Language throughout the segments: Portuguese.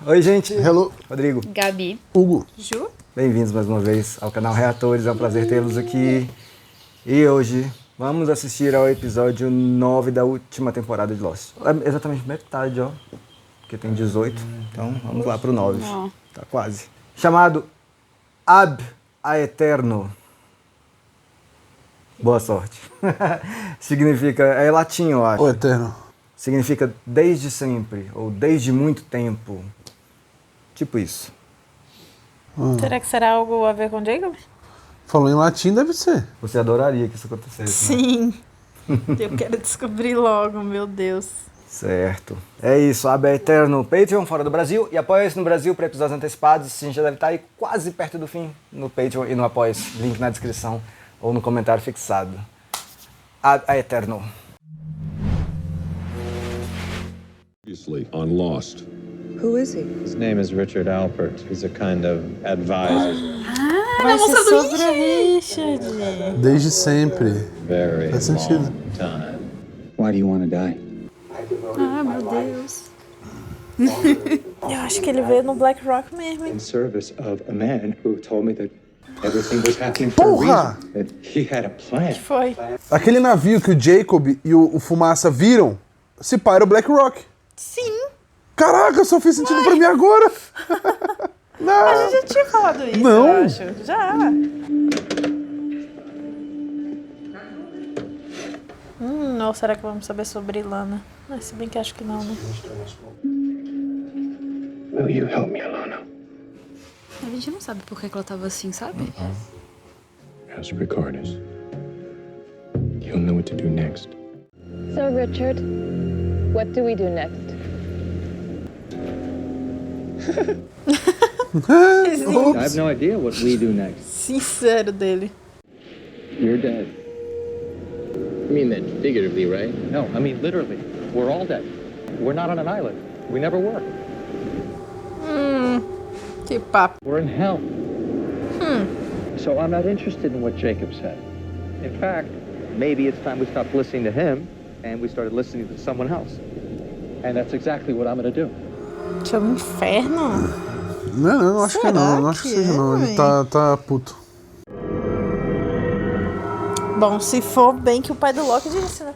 Oi, gente. Hello. Rodrigo. Gabi. Hugo. Ju. Bem-vindos mais uma vez ao canal Reatores. É um prazer tê-los aqui. E hoje vamos assistir ao episódio 9 da última temporada de Lost. É exatamente metade, ó. Porque tem 18. Então vamos lá pro 9. Não. Tá quase. Chamado Ab Aeterno. Boa sorte. Significa... É latim, eu acho. O Eterno. Significa desde sempre, ou desde muito tempo. Tipo isso. Será que será algo a ver com Jacob? Falou em latim, deve ser. Você adoraria que isso acontecesse, né? Sim. Eu quero descobrir logo, meu Deus. Certo. É isso, Ab Aeterno Patreon fora do Brasil e apoia-se no Brasil para episódios antecipados. A gente já deve estar aí quase perto do fim no Patreon e no Apoia-se. Link na descrição ou no comentário fixado. Ab Aeterno. Previously on Lost. Who is he? His name is Richard Alpert. He's a kind of advisor. Vai ser sobre a Richard. Desde sempre. Very Faz sentido. long time. Why do you want to die? Ah, meu Deus. Eu acho que ele veio no Black Rock mesmo, hein? In service of a man who told me that everything was happening for a Porra! reason. That he had a plan. Foi. Aquele navio que o Jacob e o Fumaça viram, se pá, era o Black Rock. Sim. Caraca, só fez sentido pra mim agora. Não. A gente já tinha falado isso, Não. eu acho. Já. Ou será que vamos saber sobre Lana? Ah, se bem que acho que não, né? Will you help me, Alana? A gente não sabe por que ela tava assim, sabe? Ask Ricardus. He'll know what to do next. So, Richard, what do we do next? I have no idea what we do next. Sincero dele. You're dead. You mean that figuratively, right? No, I mean literally. We're all dead. We're not on an island. We never were. Que papo. We're in hell. So I'm not interested in what Jacob said. In fact, maybe it's time we stopped listening to him and we started listening to someone else. And that's exactly what I'm going to do. Chama inferno? Não, acho que não. Não acho que seja, não. Ele tá puto. Bom, se for bem que o pai do Loki disse, né?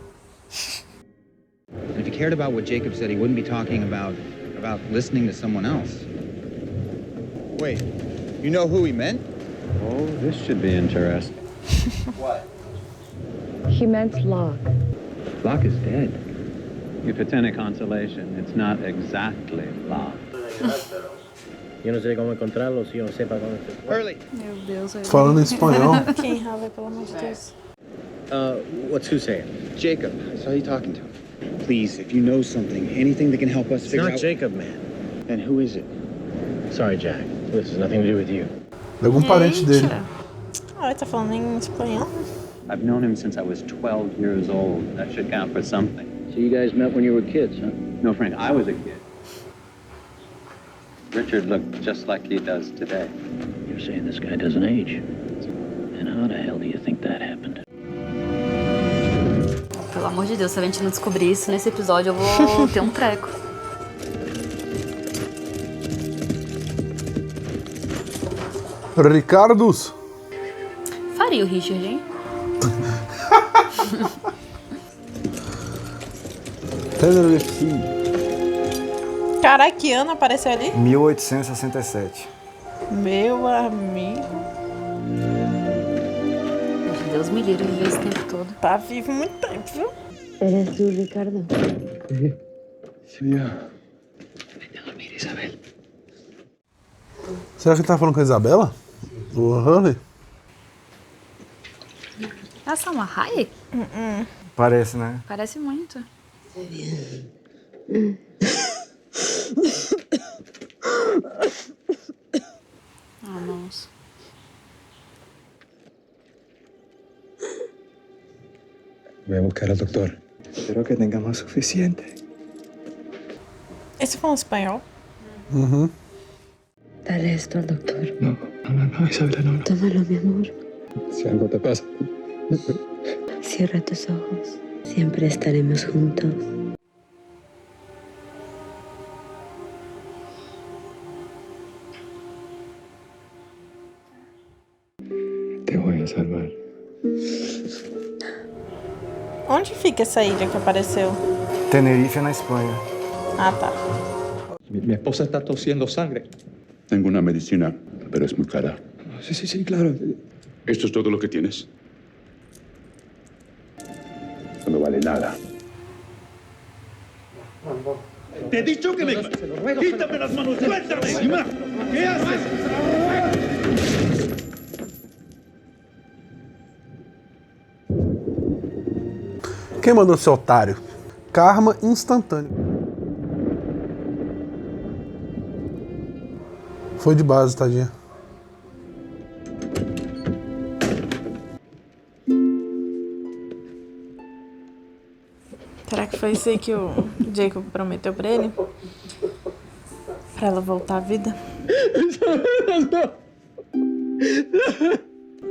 If he cared about what Jacob said, he wouldn't be talking about listening to someone else. Wait, you know who he meant? Oh, this should be interesting. What? He meant Locke. Locke is dead. If it's any consolation, it's not exactly Locke. Yo no sé cómo encontrarlo si yo no sepa dónde se fue. Hurley. Meu Deus. Aí. Falando em espanhol. Quem rala, pelo amor de Deus. What's who saying? Jacob. I saw you talking to him. Please, if you know something, anything that can help us It's figure not out... Jacob, man. Then who is it? Sorry, Jack. This has nothing to do with you. É algum parente dele. Ah, ele tá falando em espanhol? I've known him since I was 12 years old. That should count for something. So you guys met when you were kids, huh? No, Frank, I was a kid. Richard looked just like he does today. You're saying this guy doesn't age. And how the hell do you think that happened? Pelo amor de Deus, se a gente não descobrir isso nesse episódio, eu vou ter um treco. Ricardus. Faria o Richard, hein? Caraca, que ano apareceu ali? 1867. Meu amigo. Deus me livre de ver esse tempo todo. Tá vivo muito tempo, viu? ¿Eres tú, Ricardo? Será que ele tá falando com a Isabela? O Hurley? Essa é uma Hayek? Parece, né? Parece muito. Ah, nossa. Voy a buscar al doctor. Espero que tengamos suficiente. Esse falou espanhol? Dale esto al doctor. No, Isabela, no. Tómalo, mi amor. Si algo te pasa. Cierra tus ojos. Siempre estaremos juntos. Te voy a salvar. Onde fica essa ilha que apareceu? Tenerife, na Espanha. Ah, tá. Mi esposa está tosiendo sangre. Tengo una medicina, pero es muy cara. Sí, claro. ¿Esto es todo lo que tienes? No vale nada. Te he dicho que me... ¡Quítame las manos! ¡Suéltame! ¿Qué haces? Quem mandou ser otário? Karma instantâneo. Foi de base, tadinha. Será que foi isso aí que o Jacob prometeu pra ele? Pra ela voltar à vida?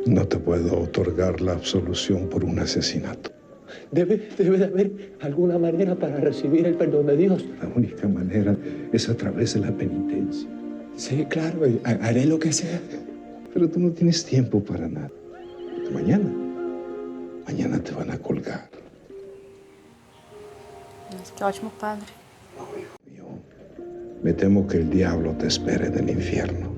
No te puedo otorgar la absolución por un asesinato. Debe de haber alguna manera para recibir el perdón de Dios. La única manera es a través de la penitencia. Sí, claro, haré lo que sea. Pero tú no tienes tiempo para nada. Mañana te van a colgar. Nossa, que ótimo padre. Me temo que el diablo te espere en el infierno.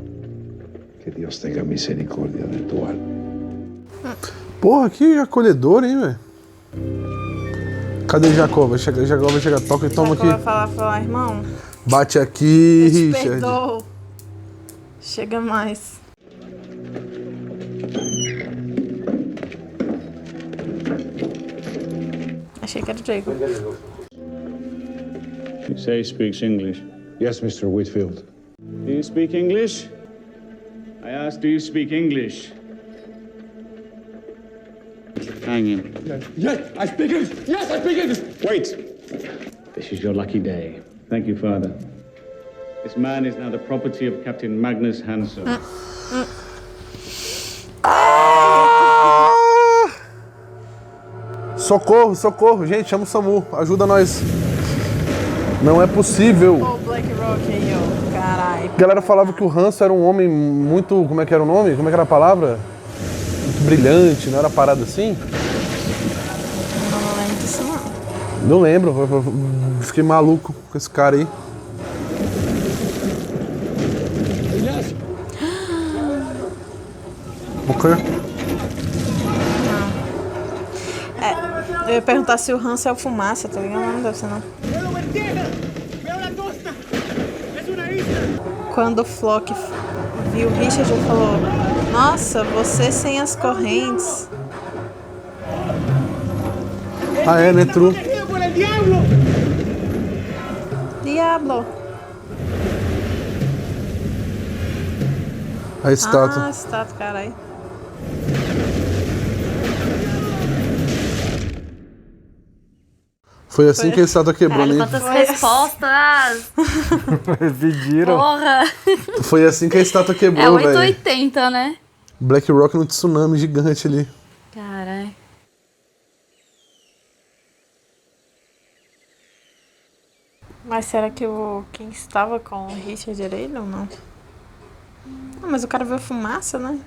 Que Dios tenga misericordia de tu alma. Porra, que acolhedor, hein, velho? Cadê Jacob? Vai chegar, toca e toma Jacob aqui. vai falar, irmão, Bate aqui, eu te Richard. perdoo. Chega mais. Achei que era o Jacob. You say he speaks English. Yes, Mr. Whitfield. Do you speak English? I asked, do you speak English? Hang him. Yes, I speak English. Yes, I speak English. Wait. This is your lucky day. Thank you, Father. This man is now the property of Captain Magnus Hansson. Socorro, socorro. Gente, chama o SAMU. Ajuda nós. Não é possível. Pô, o Black Rock aí, ó. Caralho. A galera falava que o Hanson era um homem muito... Como é que era o nome? Como é que era a palavra? Muito brilhante, não era parada assim? Eu não lembro disso, não. Não lembro. Eu fiquei maluco com esse cara aí. Ok. Eu ia perguntar se o Hanson é o Fumaça, tá ligado? Não deve ser, não. Quando o Flock viu o Richard, ele falou: nossa, você sem as correntes. Ah, é, né? True. Diablo. A estátua. Ah, estátua, caralho. Foi assim que a estátua quebrou, Caralho, né? quantas respostas! Pediram. Porra! Foi assim que a estátua É quebrou, velho. 880, né? Black Rock num tsunami gigante ali. Caralho. Mas será que quem estava com o Richard era ele ou não? Ah, mas o cara viu fumaça, né?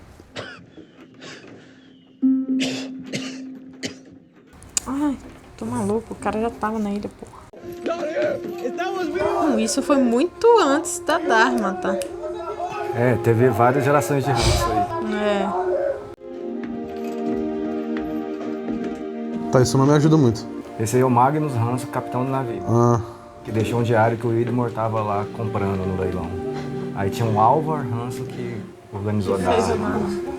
Ai, tô maluco, o cara já tava na ilha, porra. Não, isso foi muito antes da Dharma, tá? É, teve várias gerações de russo aí. É. Tá, isso não me ajuda muito. Esse aí é o Magnus Hanson, capitão do navio. Ah. Que deixou um diário que o Widmore tava lá comprando no leilão. Aí tinha um Alvar Hanson que organizou a Fez Dharma. uma...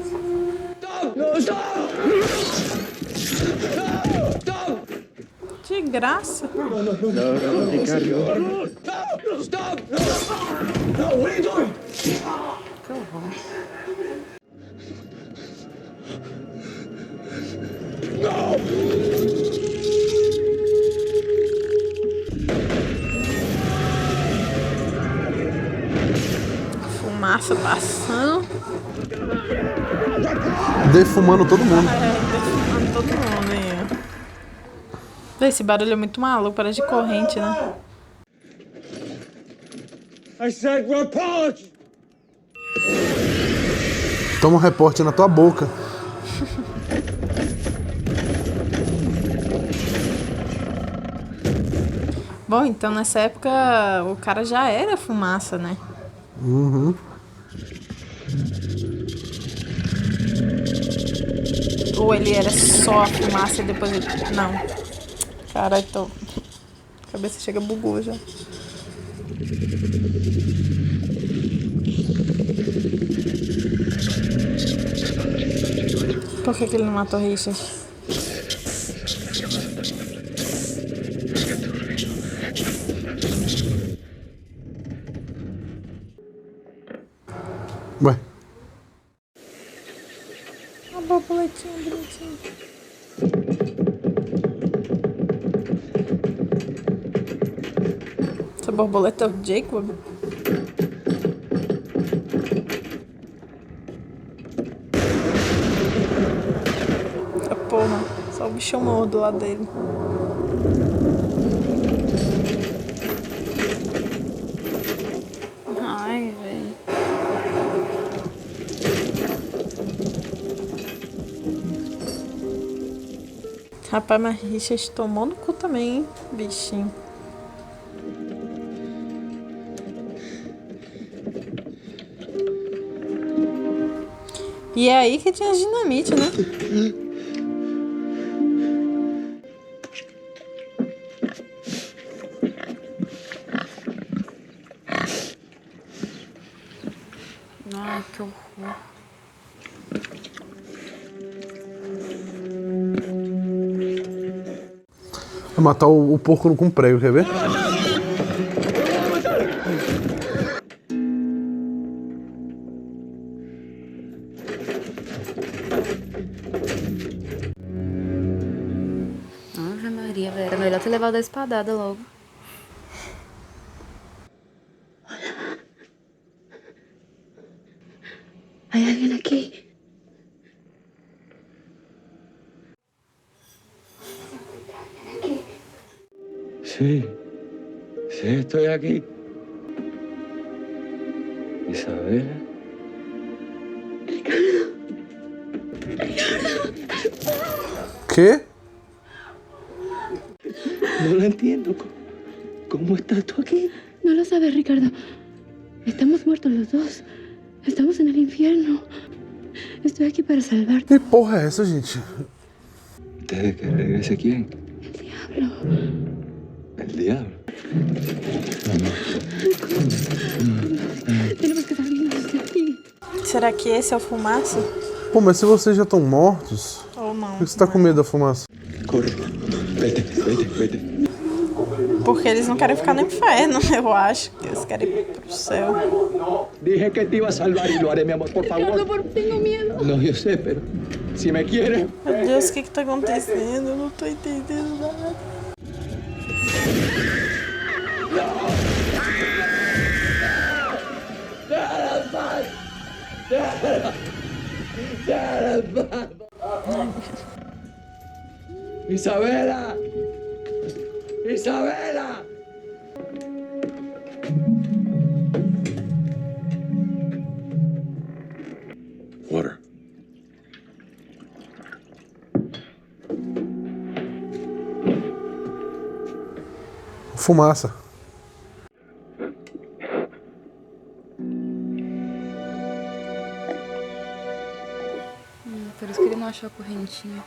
De graça. Que horror. Fumaça passando. Defumando todo mundo. Defumando todo mundo aí. Esse barulho é muito maluco, parece de corrente, né? I said report! Toma um reporte na tua boca. Bom, então nessa época o cara já era fumaça, né? Uhum. Ou ele era só a fumaça e depois ele... Não. Caralho, tô... A cabeça chega bugou já. Por que ele não matou Richard? Ué. Uma borboletinha bonitinha. Essa borboleta é o Jacob? Ah, porra, só o bicho morto do lado dele. Ai, velho. Rapaz, mas Richard tomou no cu também, hein? Bichinho. E é aí que tinha as dinamite, né? Ai, que horror. Vai matar o porco com prego, quer ver? Ave Maria, velho. Era melhor ter levado a espadada logo. ¿Hay alguien aquí? Sí, sí, estoy aquí. Isabela. ¿Qué? No lo entiendo. ¿Cómo estás tú aquí? No lo sabes, Ricardo. Estamos muertos los dos. Estamos en el infierno. Estoy aquí para salvarte. Que porra é essa, gente? ¿Desde que regrese quién? Diablo. El diablo. Tenemos que salirnos de aquí. Será que esse é o fumaça? Pô, mas se vocês já estão mortos, Ou não? por que você tá com medo da fumaça? Corre. Vete, vete, vete. Porque eles não querem ficar no inferno, eu acho. Eles querem ir pro céu. Dije que te iba a salvar y lo haré, mi amor, por favor. Ricardo, tengo miedo. No, yo sé, pero si me quieres. Meu Deus, o que tá acontecendo? Eu não tô entendendo nada. Isabela! Isabela! Water. Fumaça. Por isso que ele não achou a correntinha.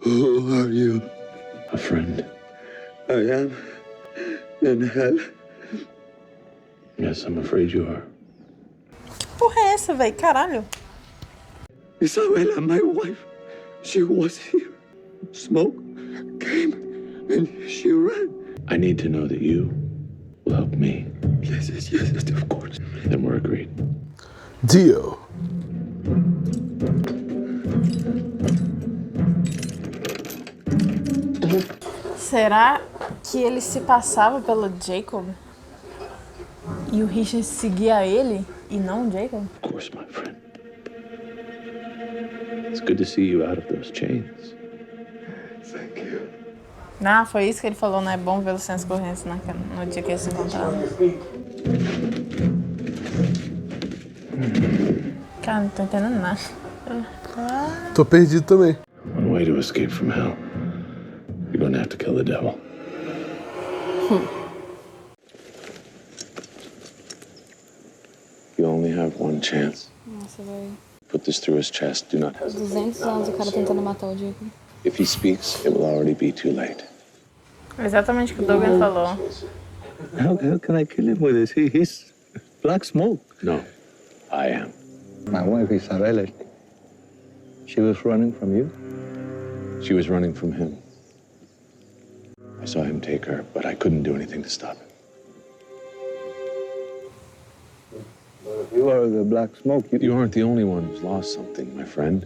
Who are you? A friend. I am in hell. Yes, I'm afraid you are. Que porra é essa, velho? Caralho. Isabella, my wife, she was here. Smoke came and she ran. I need to know that you will help me. Yes, yes, yes, of course. Then we're agreed. Deal. Será que ele se passava pelo Jacob? E o Richard seguia ele e não o Jacob? Of course, my friend. It's good to see you out of those chains. Thank you. Ah, foi isso que ele falou, né? É bom ver os sensos correntes no dia que eles se encontraram. Cara, não tô entendendo nada. Tô perdido também. One way to escape from hell. You're going to have to kill the devil. You only have one chance. Nossa, velho. Put this through his chest. Do not hesitate. 200 anos o cara tentando matar o Jacob. If he speaks, it will already be too late. Exatamente o que o Douglas falou. How can I kill him with this? He's black smoke. No, I am. My wife, Isabella, she was running from you? She was running from him. I saw him take her, but I couldn't do anything to stop him. You are the black smoke. You aren't the only one who's lost something, my friend.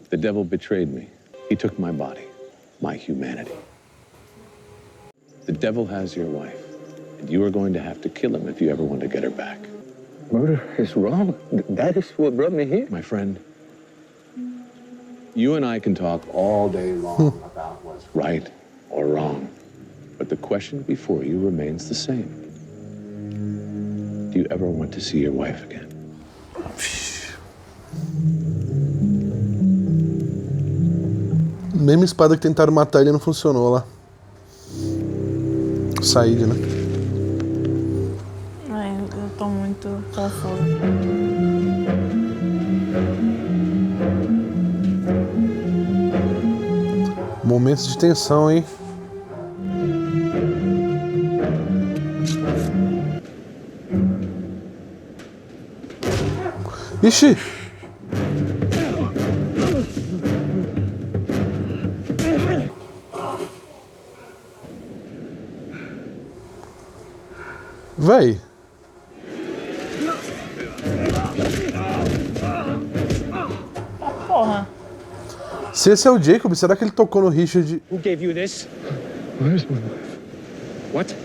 The devil betrayed me. He took my body, my humanity. The devil has your wife, and you are going to have to kill him if you ever want to get her back. Murder is wrong. That is what brought me here. My friend, you and I can talk all day long about what's right or wrong, but the question before you remains the same. Do you ever want to see your wife again? Mesma espada que tentaram matar ele não funcionou lá. Said, né? Ai, eu tô muito confusa. Momentos de tensão, hein? Ixi! Véi! Porra! Se esse é o Jacob, será que ele tocou no Richard? Who gave you this? Where's my wife? What?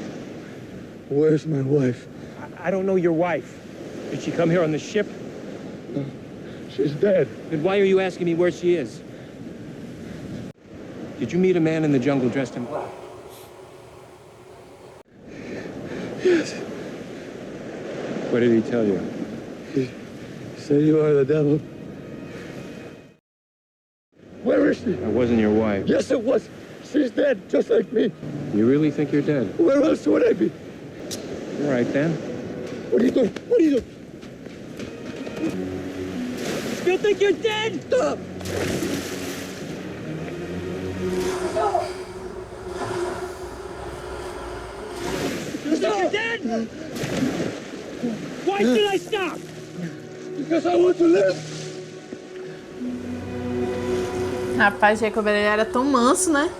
Where's my wife? I don't know your wife. Did she come here on the ship? She's dead. Then why are you asking me where she is? Did you meet a man in the jungle dressed in black? Yes. What did he tell you? He said you are the devil. Where is she? I wasn't your wife. Yes, it was. She's dead, just like me. You really think you're dead? Where else would I be? All right, then. What are you doing? What are you doing? Still think you're dead? Stop! You think you're dead? Why should I stop? Because I want to live. Rapaz, Jacob, ele era tão manso, né?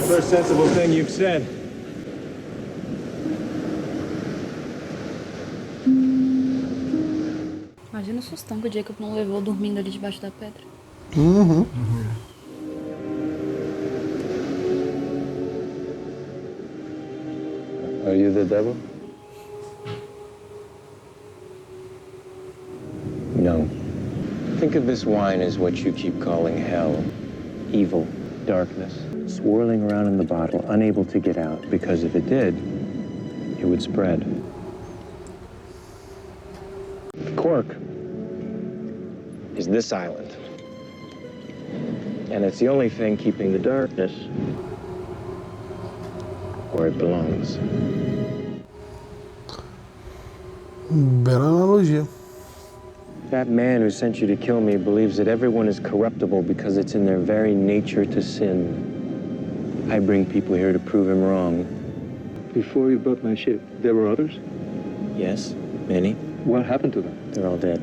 First sensible thing you've said. Imagina o sustão que o Jacob não levou dormindo ali debaixo da pedra. Uhum. Are you the devil? No. Think of this wine as what you keep calling hell. Evil, darkness, swirling around in the bottle, unable to get out, because if it did, it would spread. The cork is this island. And it's the only thing keeping the darkness where it belongs. Bela analogia. That man who sent you to kill me believes that everyone is corruptible because it's in their very nature to sin. I bring people here to prove him wrong. Before you brought my ship, there were others? Yes, many. What happened to them? They're all dead.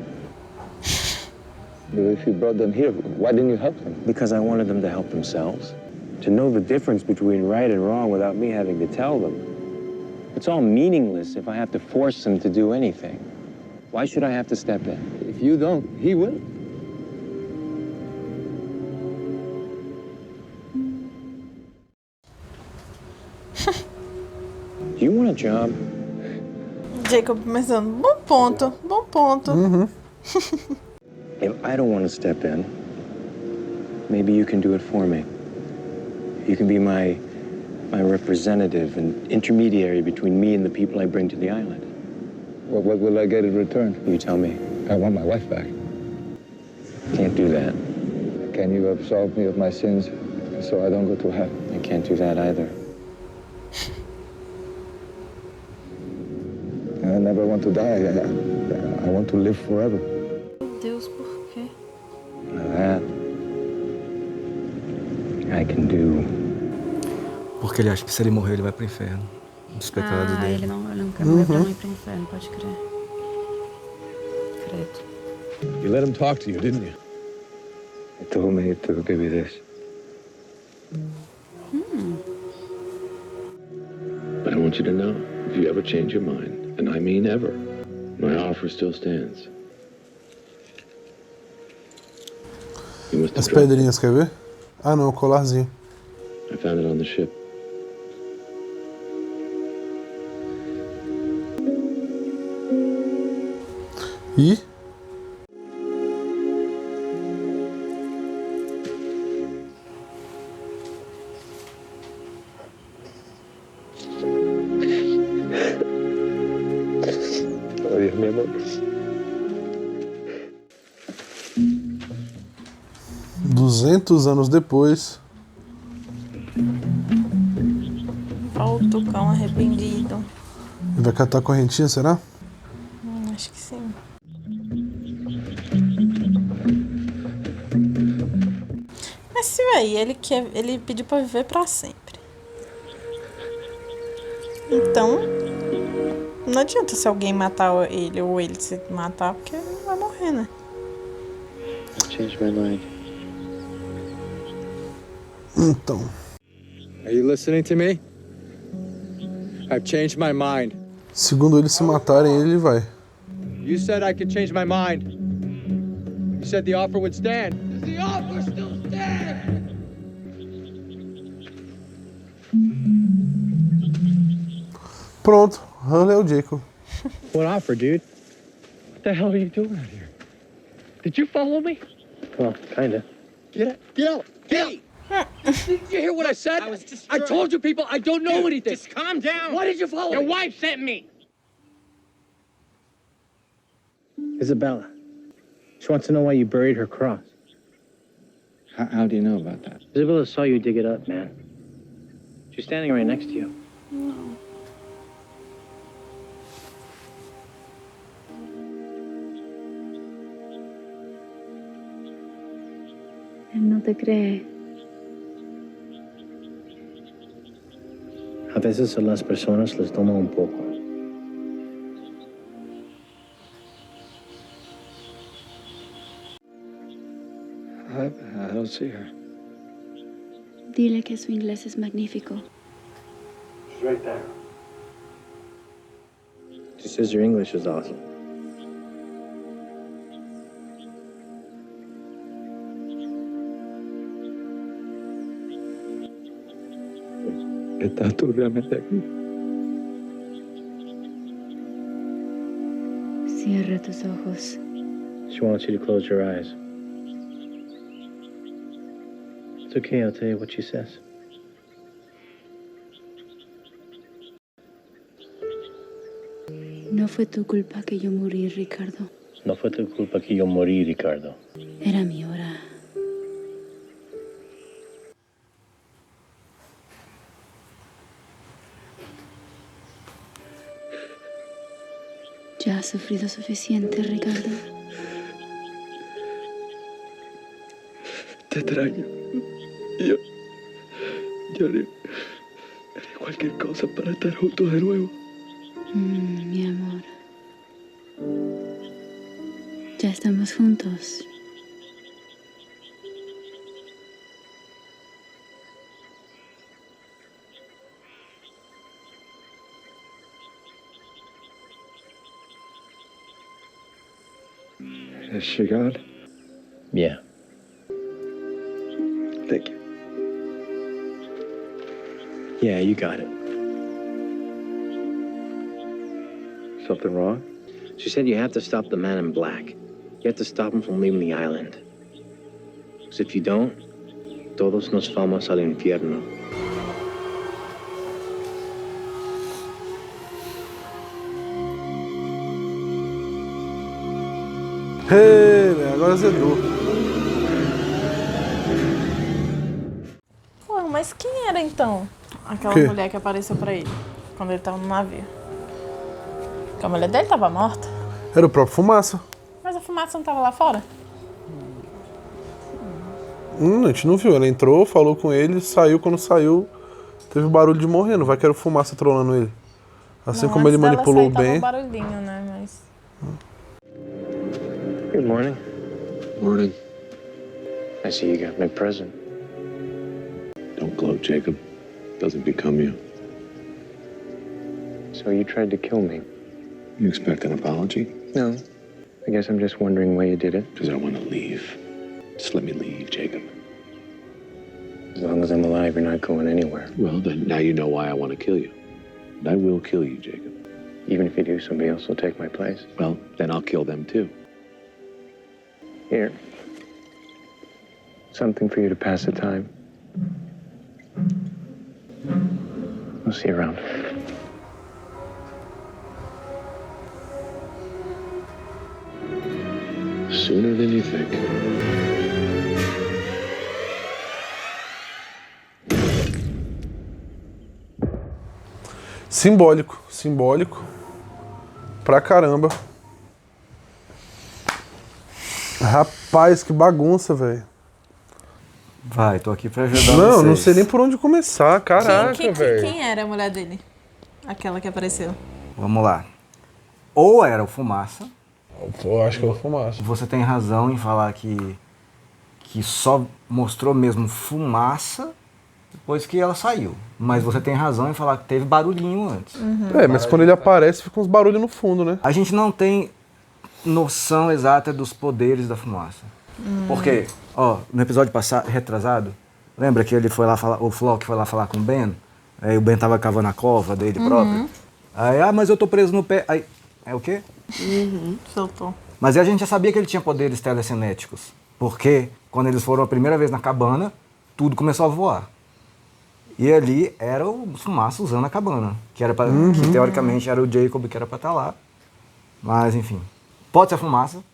If you brought them here, why didn't you help them? Because I wanted them to help themselves. To know the difference between right and wrong without me having to tell them. It's all meaningless if I have to force them to do anything. Why should I have to step in? If you don't, he will. Do you want a job? Jacob pensando, bom ponto, bom ponto. Uhum. If I don't want to step in, maybe you can do it for me. You can be my representative and intermediary between me and the people I bring to the island. What will I get in return? You tell me. I want my wife back. Can't do that. Can you absolve me of my sins so I don't go to hell? I can't do that either. I never want to die. I want to live forever. Meu Deus, por quê? That I can do. Porque ele acha que se ele morrer, ele vai pro inferno. Dos pecados dele. Ele não quer morrer pra não ir pro inferno, pode crer. Credo. You let him talk to you, didn't you? He told me to give you this. But I want you to know, if you ever change your mind, and I mean ever, my offer still stands. You must As have dropped it. pedrinhas, quer ver? Ah, não, o colarzinho. I found it on the ship. E? Adiós, mi amor. 200 anos depois. Volta o cão arrependido. Ele vai catar a correntinha, será? Acho que sim. Mas se aí, ele pediu pra viver pra sempre. Então, não adianta se alguém matar ele ou ele se matar, porque ele não vai morrer, né? I've changed my mind. Então. Are you listening to me? I've changed my mind. Segundo eles se matarem, ele vai. You said I could change my mind. You said the offer would stand. Does the offer still stand? Pronto, Hurley é o Jacob. What offer, dude? What the hell are you doing out here? Did you follow me? Well, kinda. Get out! Get out! Get out! Did you hear what I said? I told you people I don't know anything. Just calm down. Why did you follow Your me? wife sent me. Isabella. She wants to know why you buried her cross. How do you know about that? Isabella saw you dig it up, man. She's standing right next to you. No. Él no te cree. A veces a las personas les toma un poco. I don't see her. Dile que su inglés es magnífico. She's right there. She says your English is awesome. ¿Estás tú realmente aquí? Cierra tus ojos. She wants you to close your eyes. It's okay, I'll tell you what she says. No fue tu culpa que yo morí, Ricardo. No fue tu culpa que yo morí, Ricardo. Era mi hora. Ya has sufrido suficiente, Ricardo. Te extraño. Yo haré cualquier cosa para estar juntos de nuevo. Mi amor. Ya estamos juntos. Is she gone? Yeah. Thank you. Yeah, you got it. Something wrong? She said you have to stop the man in black. You have to stop him from leaving the island. Because if you don't, todos nos vamos al infierno. Agora azedou. Pô, mas quem era então aquela Que? mulher que apareceu pra ele quando ele tava no navio? Porque a mulher dele tava morta. Era o próprio Fumaça. Mas a fumaça não tava lá fora? A gente não viu. Ela entrou, falou com ele, saiu. Quando saiu, teve barulho de morrendo. Vai que era o Fumaça trolando ele. Assim Não, como ele antes dela manipulou sair, bem. tava um barulhinho, né? Mas... Good morning. Morning. I see you got my present. Don't gloat, Jacob. Doesn't become you. So you tried to kill me? You expect an apology? No. I guess I'm just wondering why you did it. Because I want to leave. Just let me leave, Jacob. As long as I'm alive, you're not going anywhere. Well, then now you know why I want to kill you. And I will kill you, Jacob. Even if you do, somebody else will take my place. Well, then I'll kill them too. Here. Something for you to pass the time. I'll see you around. Sooner than you think. Simbólico. Pra caramba. Rapaz, que bagunça, velho. Vai, tô aqui pra ajudar Não, vocês. não sei nem por onde começar. Caraca, velho. Quem era a mulher dele? Aquela que apareceu. Vamos lá. Ou era o Fumaça. Eu acho que é o Fumaça. Você tem razão em falar que só mostrou mesmo fumaça depois que ela saiu. Mas você tem razão em falar que teve barulhinho antes. Mas quando ele aparece, fica uns barulhos no fundo, né? A gente não tem noção exata dos poderes da fumaça. Porque, ó, no episódio passado, retrasado, lembra que ele foi lá falar, o Flock foi lá falar com o Ben? Aí o Ben tava cavando a cova dele próprio. Aí, mas eu tô preso no pé. Aí, é o quê? Soltou. Mas aí a gente já sabia que ele tinha poderes telecinéticos. Porque quando eles foram a primeira vez na cabana, tudo começou a voar. E ali era o Fumaça usando a cabana. Que teoricamente era o Jacob que era pra estar lá. Mas enfim. Pode ser a Fumaça,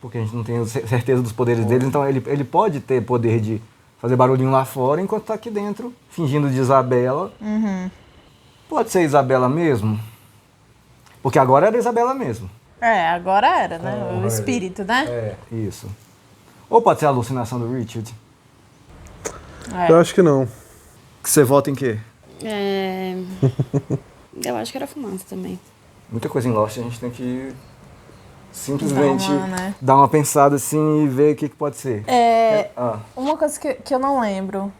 porque a gente não tem certeza dos poderes dele. Então ele pode ter poder de fazer barulhinho lá fora enquanto tá aqui dentro, fingindo de Isabela. Pode ser Isabela mesmo? Porque agora era Isabela mesmo. Agora era, né? O espírito, né? Isso. Ou pode ser a alucinação do Richard. Eu acho que não. Você vota em quê? Eu acho que era fumaça também. Muita coisa em Lost, a gente tem que simplesmente né? dar uma pensada assim e ver o que pode ser. Uma coisa que eu não lembro,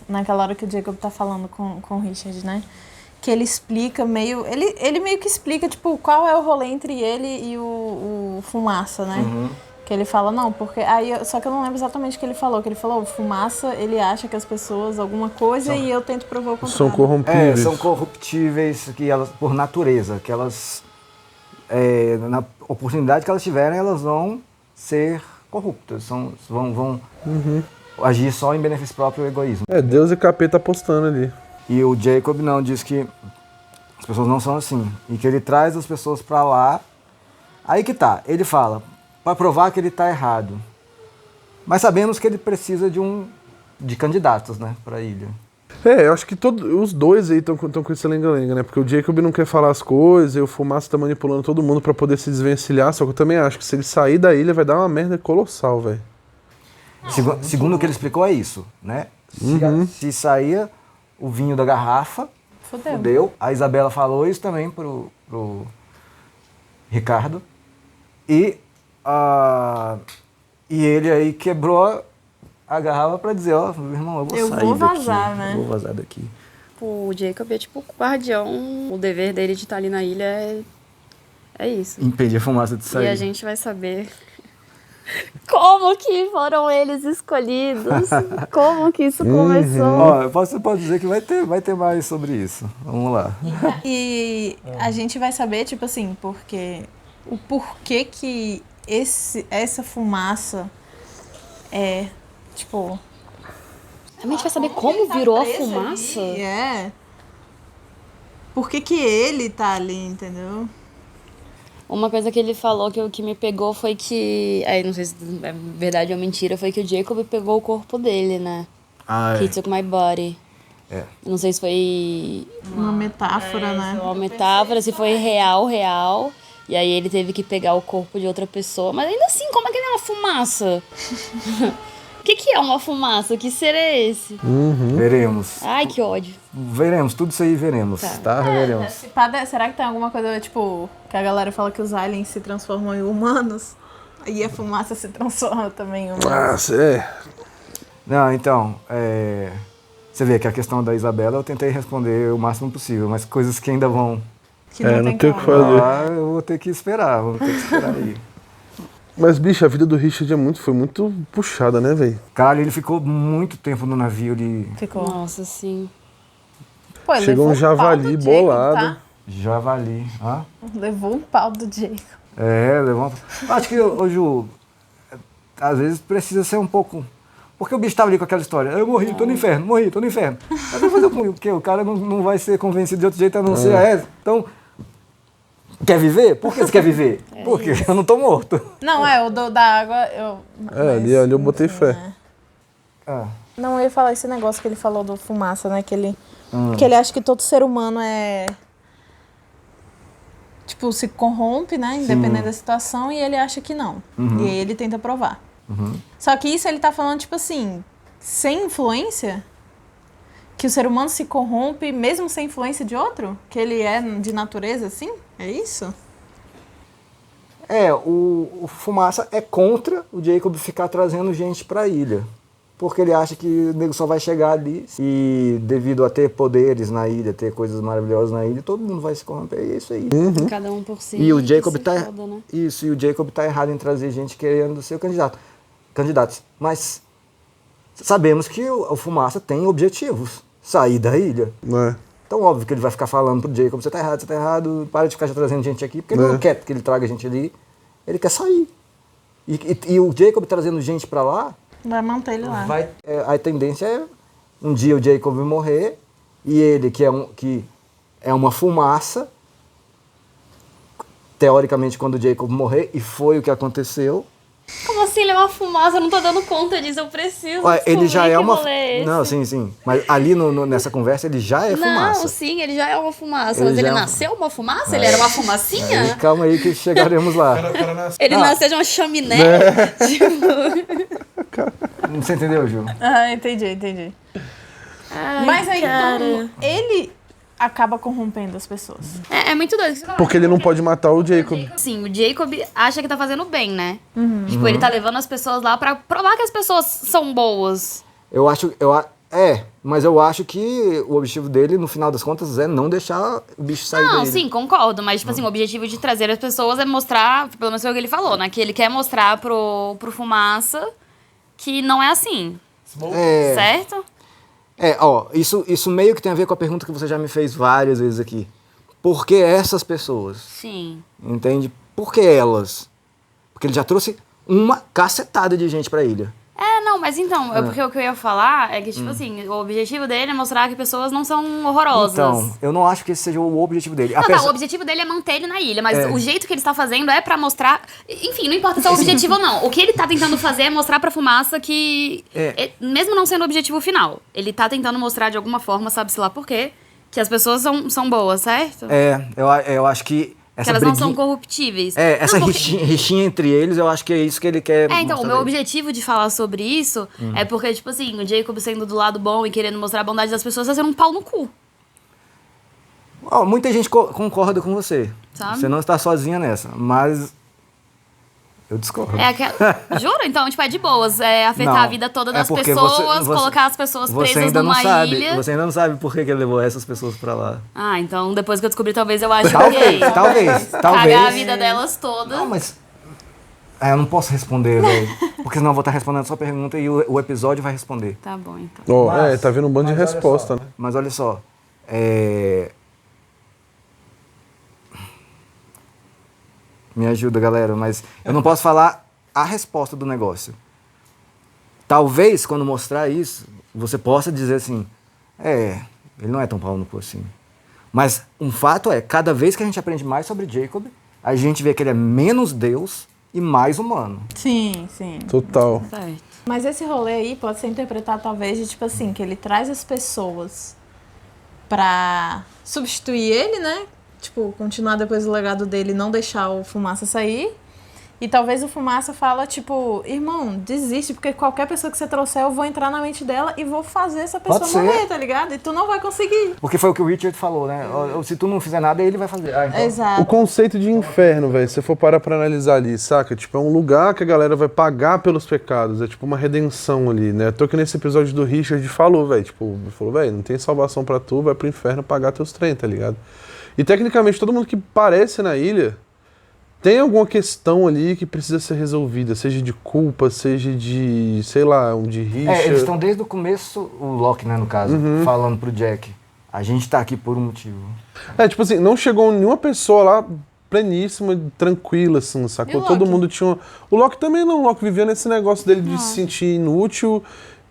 naquela hora que o Jacob tá falando com o Richard, né? Que ele explica meio... Ele meio que explica, tipo, qual é o rolê entre ele e o Fumaça, né? Que ele fala, não, porque... Só que eu não lembro exatamente o que ele falou. Que ele falou, o Fumaça, ele acha que as pessoas alguma coisa e eu tento provar o contrário. São corrompíveis. São corruptíveis que elas, por natureza, que elas... na oportunidade que elas tiverem, elas vão ser corruptas. Vão agir só em benefício próprio e egoísmo. Deus e capeta apostando ali. E o Jacob não, diz que as pessoas não são assim. E que ele traz as pessoas pra lá. Aí que tá, ele fala, pra provar que ele tá errado. Mas sabemos que ele precisa de candidatos, né, pra ilha. Eu acho que os dois aí estão com esse lenga-lenga, né? Porque o Jacob não quer falar as coisas e o Fumaça tá manipulando todo mundo pra poder se desvencilhar. Só que eu também acho que se ele sair da ilha vai dar uma merda colossal, velho. Segundo o que ele explicou é isso, né? Se saía o vinho da garrafa, fudeu. A Isabela falou isso também pro Ricardo. E ele aí quebrou a garrafa pra dizer, meu irmão, eu vou sair daqui. Vazar, né? Eu vou vazar daqui. O Jacob é tipo o guardião. O dever dele de estar ali na ilha é isso. Impedir a fumaça de sair. E a gente vai saber como que foram eles escolhidos. Como que isso começou. Você pode dizer que vai ter mais sobre isso. Vamos lá. E a gente vai saber, tipo assim, o porquê que essa fumaça é, tipo... A gente vai saber como virou a fumaça? Por que ele tá ali, entendeu? Uma coisa que ele falou que me pegou foi que... Aí não sei se é verdade ou mentira, foi que o Jacob pegou o corpo dele, né? He took my body. Eu não sei se foi... Uma metáfora, né? Uma metáfora, se foi real. E aí ele teve que pegar o corpo de outra pessoa. Mas ainda assim, como é que ele é uma fumaça? O que é uma fumaça? Que ser é esse? Veremos. Ai, que ódio. Veremos, tudo isso aí veremos, tá? Veremos. Será que tem alguma coisa, tipo, que a galera fala que os aliens se transformam em humanos? E a fumaça se transforma também em humanos? Não, então, você vê que a questão da Isabela eu tentei responder o máximo possível, mas coisas que ainda vão... Que não tem o que fazer. Eu vou ter que esperar, aí. Mas, bicho, a vida do Richard foi muito puxada, né, velho? Caralho, ele ficou muito tempo no navio ali. Ficou. Nossa, sim. Pô, chegou um javali bolado. Jacob, tá? Javali. Levou um pau do Jacob. Levou um... Acho que, ô Ju, às vezes precisa ser um pouco... Porque o bicho tava ali com aquela história. Eu morri, tô no inferno. Mas vai fazer o quê? O cara não vai ser convencido de outro jeito a não ser Então... Quer viver? Por que você quer viver? Porque eu não tô morto. Não, o da água, ali eu botei fé. Não, eu ia falar esse negócio que ele falou do fumaça, né? Que ele acha que todo ser humano tipo, se corrompe, né? Independente da situação, e ele acha que não. E aí ele tenta provar. Só que isso ele tá falando, tipo assim, sem influência... Que o ser humano se corrompe mesmo sem influência de outro? Que ele é de natureza assim? É isso? O Fumaça é contra o Jacob ficar trazendo gente pra ilha. Porque ele acha que o nego só vai chegar ali e devido a ter poderes na ilha, ter coisas maravilhosas na ilha, todo mundo vai se corromper. É isso aí. Cada um por si. E o Jacob tá... Foda, né? Isso, e o Jacob tá errado em trazer gente querendo ser candidatos. Mas sabemos que o Fumaça tem objetivos. Sair da ilha. Então, óbvio que ele vai ficar falando pro Jacob, você tá errado, para de ficar já trazendo gente aqui, porque ele não quer que ele traga gente ali, ele quer sair. E o Jacob trazendo gente pra lá... Vai manter ele lá. A tendência é um dia o Jacob morrer, e ele, que é uma fumaça, teoricamente, quando o Jacob morrer, e foi o que aconteceu... Como assim ele é uma fumaça? Eu não tô dando conta disso, eu preciso. Ele já é uma... Não, sim. Mas ali nessa conversa ele já é fumaça. Não, sim, ele já é uma fumaça. Mas ele nasceu uma fumaça? Ele era uma fumacinha? Calma aí que chegaremos lá. Ele nasceu de uma chaminé? Você entendeu, Ju? Entendi. Ai, mas aí, cara. Então, ele acaba corrompendo as pessoas. É muito doido. Porque ele não pode matar o Jacob. Sim, o Jacob acha que tá fazendo bem, né? Tipo, ele tá levando as pessoas lá pra provar que as pessoas são boas. Mas eu acho que o objetivo dele, no final das contas, é não deixar o bicho sair Não, dele. sim, concordo. Mas, tipo assim, o objetivo de trazer as pessoas é mostrar, pelo menos foi o que ele falou, né? Que ele quer mostrar pro Fumaça que não é assim. Certo? Isso meio que tem a ver com a pergunta que você já me fez várias vezes aqui. Por que essas pessoas? Sim. Entende? Por que elas? Porque ele já trouxe uma cacetada de gente pra ilha. Não, mas então, porque o que eu ia falar é que, tipo assim, o objetivo dele é mostrar que pessoas não são horrorosas. Então, eu não acho que esse seja o objetivo dele. O objetivo dele é manter ele na ilha, mas o jeito que ele está fazendo é pra mostrar... Enfim, não importa se é o objetivo ou não. O que ele tá tentando fazer é mostrar pra Fumaça que... Mesmo não sendo o objetivo final, ele tá tentando mostrar de alguma forma, sabe-se lá por quê, que as pessoas são boas, certo? Eu acho que... Que elas não são corruptíveis. Essa rixinha entre eles, eu acho que é isso que ele quer então, o meu objetivo de falar sobre isso é porque, tipo assim, o Jacob sendo do lado bom e querendo mostrar a bondade das pessoas, tá sendo um pau no cu. Muita gente concorda com você. Sabe? Você não está sozinha nessa, mas... Eu discordo. Juro? Então, tipo, é de boas. É afetar a vida toda das pessoas, colocar as pessoas presas numa ilha. Você ainda não sabe por que ele levou essas pessoas pra lá. Então depois que eu descobri, talvez eu ache talvez. Cagar a vida delas todas. Não, mas... eu não posso responder, velho. Porque senão eu vou estar respondendo a sua pergunta e o episódio vai responder. Tá bom, então. Tá vindo um bando de resposta, né? Mas olha só. Me ajuda, galera, mas eu não posso falar a resposta do negócio. Talvez, quando mostrar isso, você possa dizer assim, ele não é tão pau no cu assim. Mas um fato é, cada vez que a gente aprende mais sobre Jacob, a gente vê que ele é menos Deus e mais humano. Sim. Total. Certo. Mas esse rolê aí pode ser interpretado talvez de tipo assim, que ele traz as pessoas pra substituir ele, né? Tipo, continuar depois do legado dele e não deixar o Fumaça sair. E talvez o Fumaça fala, tipo, irmão, desiste, porque qualquer pessoa que você trouxer, eu vou entrar na mente dela e vou fazer essa pessoa morrer, tá ligado? E tu não vai conseguir. Porque foi o que o Richard falou, né? Se tu não fizer nada, ele vai fazer. Então... Exato. O conceito de inferno, velho, se você for parar pra analisar ali, saca? Tipo, é um lugar que a galera vai pagar pelos pecados, é tipo uma redenção ali, né? Tô que nesse episódio do Richard falou, velho, tipo, falou, velho, não tem salvação pra tu, vai pro inferno pagar teus trem, tá ligado? E tecnicamente todo mundo que parece na ilha tem alguma questão ali que precisa ser resolvida, seja de culpa, seja de, sei lá, de rixa. Eles estão desde o começo, o Locke, né, no caso, falando pro Jack, a gente tá aqui por um motivo. Tipo assim, não chegou nenhuma pessoa lá pleníssima, tranquila, assim, sacou? Todo mundo tinha... O Locke também não, o Locke vivia nesse negócio dele de se sentir inútil,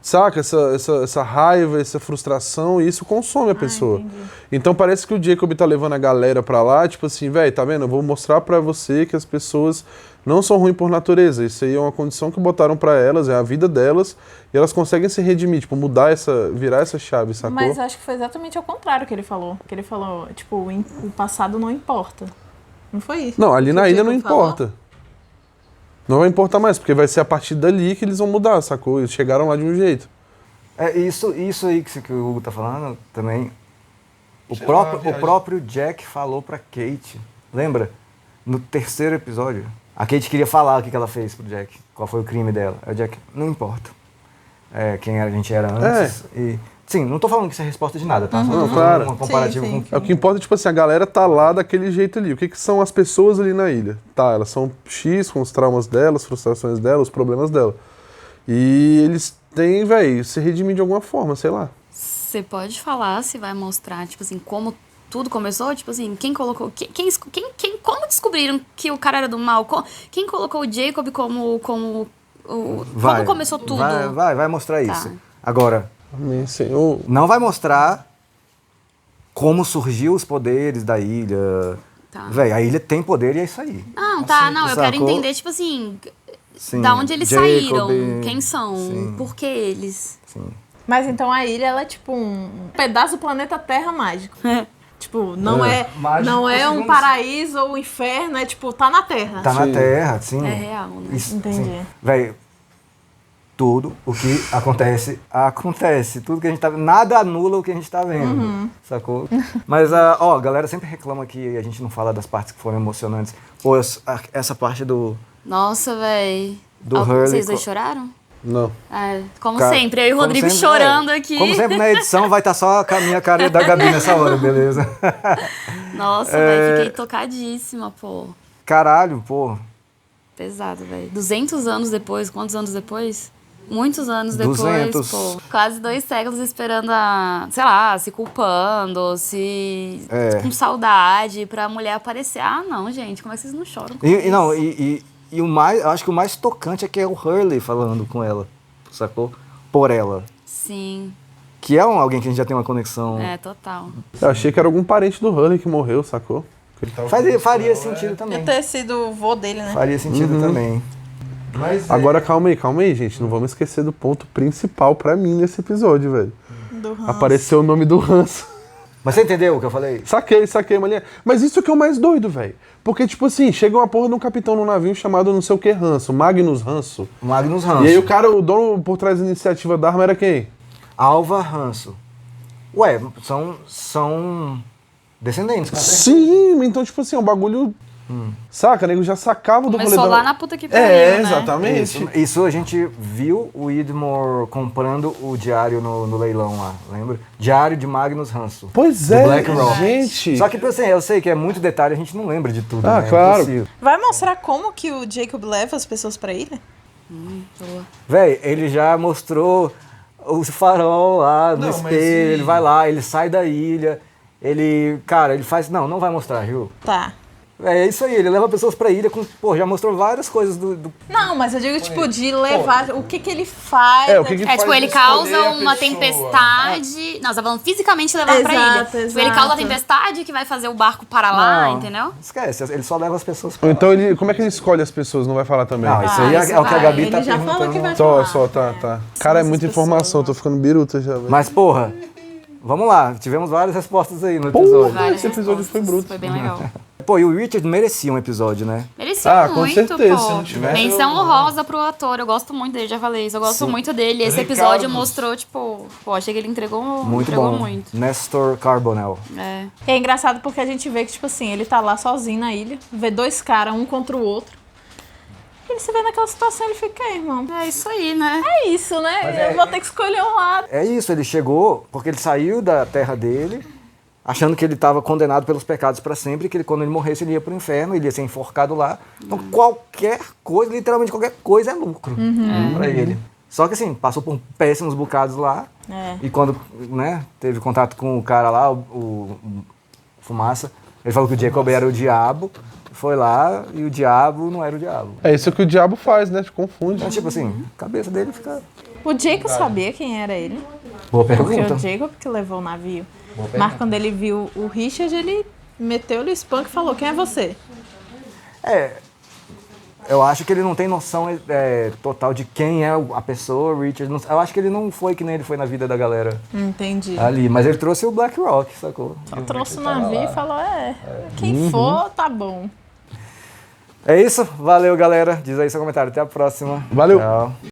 saca? Essa raiva, essa frustração, e isso consome a pessoa. Entendi. Então parece que o Jacob tá levando a galera pra lá, tipo assim, velho, tá vendo? Eu vou mostrar pra você que as pessoas não são ruins por natureza. Isso aí é uma condição que botaram pra elas, é a vida delas, e elas conseguem se redimir, tipo, virar essa chave, sacou? Mas acho que foi exatamente ao contrário que ele falou. Que ele falou, tipo, o passado não importa. Não foi isso? Não, ali na ilha não Jacob falou? importa. Não vai importar mais, porque vai ser a partir dali que eles vão mudar, sacou? Eles chegaram lá de um jeito. Isso aí que o Hugo tá falando também. O próprio Jack falou pra Kate. Lembra? No terceiro episódio. A Kate queria falar o que ela fez pro Jack. Qual foi o crime dela. Aí o Jack, não importa. Quem a gente era antes. Sim, não tô falando que isso é resposta de nada, tá? Só tô falando uma comparativa com... O que importa é, tipo assim, a galera tá lá daquele jeito ali. O que são as pessoas ali na ilha? Tá, elas são X com os traumas delas, as frustrações delas, os problemas dela. E eles têm, velho, se redimir de alguma forma, sei lá. Você pode falar se vai mostrar, tipo assim, como tudo começou? Tipo assim, quem colocou... Como descobriram que o cara era do mal? Quem colocou o Jacob como como começou tudo? Vai mostrar isso. Agora... Senhor. Não vai mostrar como surgiu os poderes da ilha. Tá. Véi, a ilha tem poder e é isso aí. Eu quero entender, tipo assim, da onde eles saíram, quem são, por que eles. Sim. Mas então a ilha, ela é tipo um pedaço do planeta Terra mágico. Tipo, não é um paraíso ou um inferno, é tipo, tá na Terra. Tá na Terra, sim. É real, né? Entendi. Véi, tudo o que acontece. Tudo que a gente tá vendo. Nada anula o que a gente tá vendo. Sacou? Mas, a galera sempre reclama que a gente não fala das partes que foram emocionantes. Ou essa parte do... Nossa, véi. Do Hurley. Vocês dois choraram? Não. Como sempre, eu e o Rodrigo chorando aqui. Como sempre, na edição vai estar só a minha cara e da Gabi nessa hora, beleza? Nossa, véi, fiquei tocadíssima, pô. Caralho, pô. Pesado, velho. 200 anos depois, quantos anos depois? Muitos anos depois, 200. pô. Quase 2 séculos esperando sei lá, se culpando, com saudade pra mulher aparecer. Não, gente, como é que vocês não choram com isso? E o mais, eu acho que o mais tocante é que é o Hurley falando com ela, sacou? Por ela. Sim. Que é alguém que a gente já tem uma conexão. Total. Eu achei que era algum parente do Hurley que morreu, sacou? Faria sentido também. Podia ter sido o vô dele, né? Faria sentido também. Mas agora, calma aí, gente. Não vamos esquecer do ponto principal pra mim nesse episódio, velho. Apareceu o nome do Hanso. Mas você entendeu o que eu falei? Saquei, maninha. Mas isso que é o mais doido, velho. Porque, tipo assim, chega uma porra de um capitão num navio chamado não sei o que Hanso, Magnus Hanso. E aí o dono por trás da iniciativa da arma era quem? Alva Hanso. Ué, são descendentes, cara. Sim, então, tipo assim, é um bagulho... Saca, nego já sacava do rolê. Começou lá na puta que pariu, né? Exatamente. Isso a gente viu o Widmore comprando o diário no leilão lá, lembra? Diário de Magnus Hanso. Pois é, Black Rock. gente. Só que assim, eu sei que é muito detalhe, a gente não lembra de tudo, né? Claro. Vai mostrar como que o Jacob leva as pessoas pra ilha? Véi, ele já mostrou o farol lá no espelho, ele vai lá, ele sai da ilha, ele faz... Não vai mostrar, viu? Tá. É isso aí, ele leva pessoas pra ilha com... Pô, já mostrou várias coisas do... Não, mas eu digo, tipo, de levar... O que ele faz... É, o que faz tipo, ele causa uma pessoa. tempestade... Não, você tá falando fisicamente levar pra ilha. Exato, Tipo, ele causa a tempestade que vai fazer o barco parar lá, entendeu? Esquece, ele só leva as pessoas pra Ou então, como é que ele escolhe as pessoas? Não vai falar também? Não, isso aí é o que a Gabi tá Ele já falou que vai Só, falar. tá. Cara, é muita informação, tô ficando biruta já, velho. Mas, porra, vamos lá, tivemos várias respostas aí no episódio. Porra, esse episódio foi bruto. Foi bem legal. Pô, e o Richard merecia um episódio, né? Merecia com muito, certeza, se pô. não tivesse, Menção honrosa pro ator, eu gosto muito dele, já falei isso, eu gosto muito dele. Esse episódio mostrou, tipo, pô, achei que ele entregou Muito bom. muito. Nestor Carbonell. É. E é engraçado porque a gente vê que, tipo assim, ele tá lá sozinho na ilha, vê dois caras, um contra o outro. E ele se vê naquela situação, ele fica, irmão. É isso aí, né? É isso, né? Eu vou ter que escolher um lado. É isso, ele chegou porque ele saiu da terra dele, achando que ele estava condenado pelos pecados para sempre, que quando ele morresse ele ia pro inferno, ele ia ser enforcado lá. Então qualquer coisa, literalmente qualquer coisa é lucro para ele. Só que assim, passou por péssimos bocados lá. E quando, né, teve contato com o cara lá, o Fumaça, ele falou que o Jacob era o diabo, foi lá e o diabo não era o diabo. É isso que o diabo faz, né? Te confunde. Então, tipo assim, a cabeça dele fica... O Jacob sabia quem era ele. Boa Porque pergunta. o Jacob que levou o navio. Mas quando ele viu o Richard, ele meteu-lhe o spunk e falou, quem é você? Eu acho que ele não tem noção total de quem é a pessoa, o Richard. Eu acho que ele não foi que nem ele foi na vida da galera Entendi. ali. Mas ele trouxe o Black Rock, sacou? Só trouxe o navio e falou, quem for, tá bom. É isso, valeu galera. Diz aí seu comentário. Até a próxima. Valeu. Tchau.